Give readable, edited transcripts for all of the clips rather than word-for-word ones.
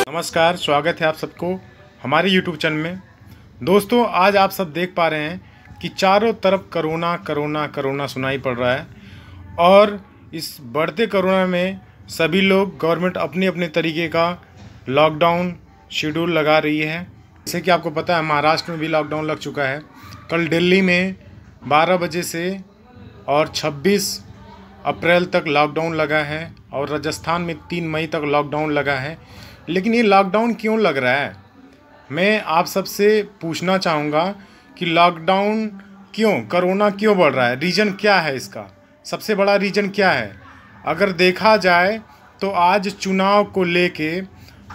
नमस्कार, स्वागत है आप सबको हमारे YouTube चैनल में। दोस्तों, आज आप सब देख पा रहे हैं कि चारों तरफ कोरोना कोरोना कोरोना सुनाई पड़ रहा है और इस बढ़ते कोरोना में सभी लोग गवर्नमेंट अपने अपने तरीके का लॉकडाउन शेड्यूल लगा रही है। जैसे कि आपको पता है, महाराष्ट्र में भी लॉकडाउन लग चुका है। कल दिल्ली में 12 बजे से और 26 अप्रैल तक लॉकडाउन लगा है और राजस्थान में 3 मई तक लॉकडाउन लगा है। लेकिन ये लॉकडाउन क्यों लग रहा है, मैं आप सबसे पूछना चाहूँगा कि लॉकडाउन क्यों, कोरोना क्यों बढ़ रहा है, रीज़न क्या है इसका, सबसे बड़ा रीज़न क्या है। अगर देखा जाए तो आज चुनाव को लेके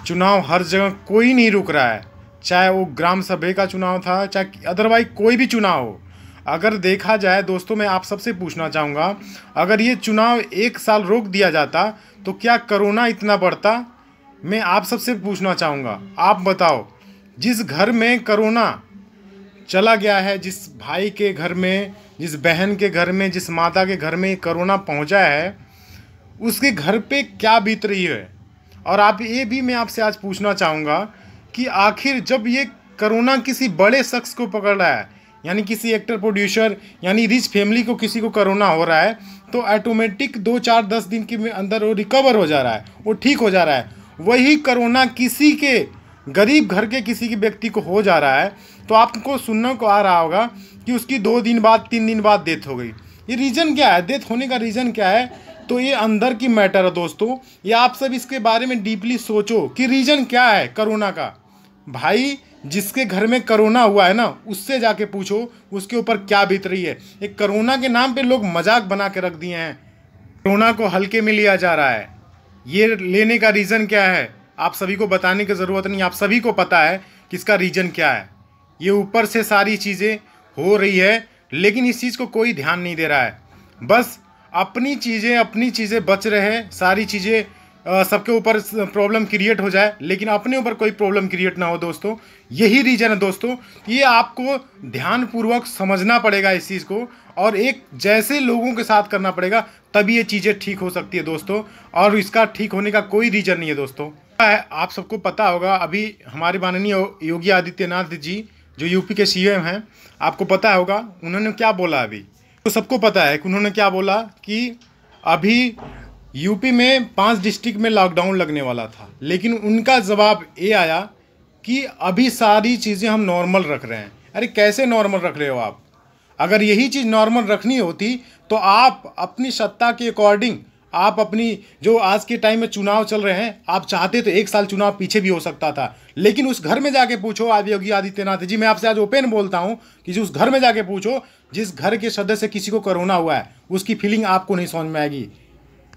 चुनाव हर जगह कोई नहीं रुक रहा है, चाहे वो ग्राम सभा का चुनाव था, चाहे अदरवाइज कोई भी चुनाव हो। अगर देखा जाए दोस्तों, मैं आप सबसे पूछना चाहूँगा, अगर ये चुनाव 1 साल रोक दिया जाता तो क्या कोरोना इतना बढ़ता। मैं आप सबसे पूछना चाहूँगा, आप बताओ, जिस घर में कोरोना चला गया है, जिस भाई के घर में, जिस बहन के घर में, जिस माता के घर में कोरोना पहुँचा है, उसके घर पे क्या बीत रही है। और आप ये भी मैं आपसे आज पूछना चाहूँगा कि आखिर जब ये कोरोना किसी बड़े शख्स को पकड़ रहा है, यानी किसी एक्टर प्रोड्यूसर यानी रिच फैमिली को किसी को कोरोना हो रहा है, तो ऑटोमेटिक 2 4 10 दिन के अंदर वो रिकवर हो जा रहा है, वो ठीक हो जा रहा है। वही कोरोना किसी के गरीब घर के किसी के व्यक्ति को हो जा रहा है, तो आपको सुनने को आ रहा होगा कि उसकी 2 दिन बाद 3 दिन बाद डेथ हो गई। ये रीज़न क्या है, डेथ होने का रीज़न क्या है। तो ये अंदर की मैटर है दोस्तों, ये आप सब इसके बारे में डीपली सोचो कि रीज़न क्या है कोरोना का। भाई, जिसके घर में कोरोना हुआ है ना, उससे जाके पूछो उसके ऊपर क्या बीत रही है। एक कोरोना के नाम पे लोग मजाक बना के रख दिए हैं, कोरोना को हल्के में लिया जा रहा है। ये लेने का रीज़न क्या है, आप सभी को बताने की ज़रूरत नहीं, आप सभी को पता है कि इसका रीज़न क्या है। ये ऊपर से सारी चीज़ें हो रही है, लेकिन इस चीज़ को कोई ध्यान नहीं दे रहा है। बस अपनी चीज़ें बच रहे हैं, सारी चीज़ें सबके ऊपर प्रॉब्लम क्रिएट हो जाए, लेकिन अपने ऊपर कोई प्रॉब्लम क्रिएट ना हो दोस्तों। यही रीज़न है दोस्तों। ये आपको ध्यानपूर्वक समझना पड़ेगा इस चीज़ को, और एक जैसे लोगों के साथ करना पड़ेगा, तभी ये चीज़ें ठीक हो सकती है दोस्तों। और इसका ठीक होने का कोई रीज़न नहीं है दोस्तों। आप सबको पता होगा, अभी हमारे माननीय योगी आदित्यनाथ जी जो यूपी के सीएम हैं, आपको पता होगा उन्होंने क्या बोला। अभी तो सबको पता है कि उन्होंने क्या बोला कि अभी यूपी में 5 डिस्ट्रिक्ट में लॉकडाउन लगने वाला था, लेकिन उनका जवाब ये आया कि अभी सारी चीज़ें हम नॉर्मल रख रहे हैं। अरे कैसे नॉर्मल रख रहे हो आप? अगर यही चीज़ नॉर्मल रखनी होती तो आप अपनी सत्ता के अकॉर्डिंग, आप अपनी जो आज के टाइम में चुनाव चल रहे हैं, आप चाहते तो 1 साल चुनाव पीछे भी हो सकता था। लेकिन उस घर में जाके पूछो, आज योगी आदित्यनाथ जी, मैं आपसे आज ओपन बोलता हूँ कि जो उस घर में जाके पूछो, जिस घर के सदस्य किसी को कोरोना हुआ है, उसकी फीलिंग आपको नहीं समझ में आएगी।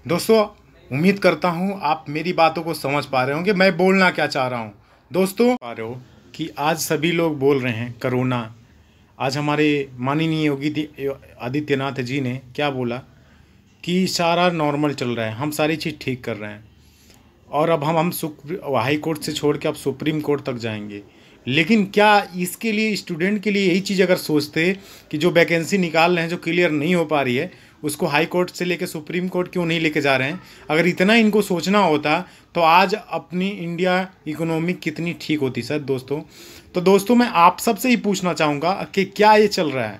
दोस्तों, उम्मीद करता हूँ आप मेरी बातों को समझ पा रहे होंगे, मैं बोलना क्या चाह रहा हूँ। दोस्तों, पा रहे हो कि आज सभी लोग बोल रहे हैं कोरोना। आज हमारे माननीय योगी आदित्यनाथ जी ने क्या बोला कि सारा नॉर्मल चल रहा है, हम सारी चीज़ ठीक कर रहे हैं, और अब हम हाई कोर्ट से छोड़ के अब सुप्रीम कोर्ट तक जाएंगे। लेकिन क्या इसके लिए स्टूडेंट के लिए यही चीज़ अगर सोचते कि जो वैकेंसी निकाल रहे हैं, जो क्लियर नहीं हो पा रही है, उसको हाई कोर्ट से लेके सुप्रीम कोर्ट क्यों नहीं लेके जा रहे हैं। अगर इतना इनको सोचना होता तो आज अपनी इंडिया इकोनॉमी कितनी ठीक होती सर दोस्तों। तो दोस्तों, मैं आप सबसे ही पूछना चाहूँगा कि क्या ये चल रहा है,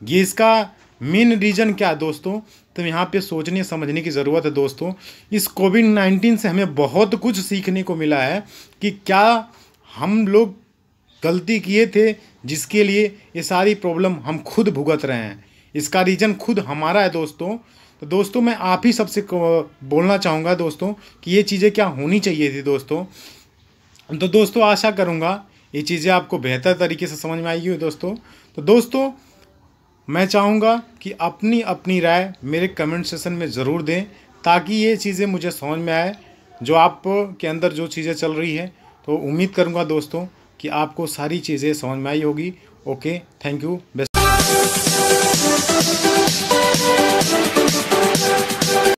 ये इसका मेन रीज़न क्या है दोस्तों। तो यहाँ पे सोचने समझने की ज़रूरत है दोस्तों। इस कोविड-19 से हमें बहुत कुछ सीखने को मिला है कि क्या हम लोग गलती किए थे, जिसके लिए ये सारी प्रॉब्लम हम खुद भुगत रहे हैं। इसका रीज़न खुद हमारा है दोस्तों। तो दोस्तों, मैं आप ही सबसे बोलना चाहूँगा दोस्तों कि ये चीज़ें क्या होनी चाहिए थी दोस्तों। तो दोस्तों, आशा करूँगा ये चीज़ें आपको बेहतर तरीके से समझ में आएगी दोस्तों। तो दोस्तों, मैं चाहूँगा कि अपनी अपनी राय मेरे कमेंट सेशन में ज़रूर दें, ताकि ये चीज़ें मुझे समझ में आए, जो आप के अंदर जो चीज़ें चल रही है। तो उम्मीद करूँगा दोस्तों कि आपको सारी चीज़ें समझ में आई होगी। Okay, thank you.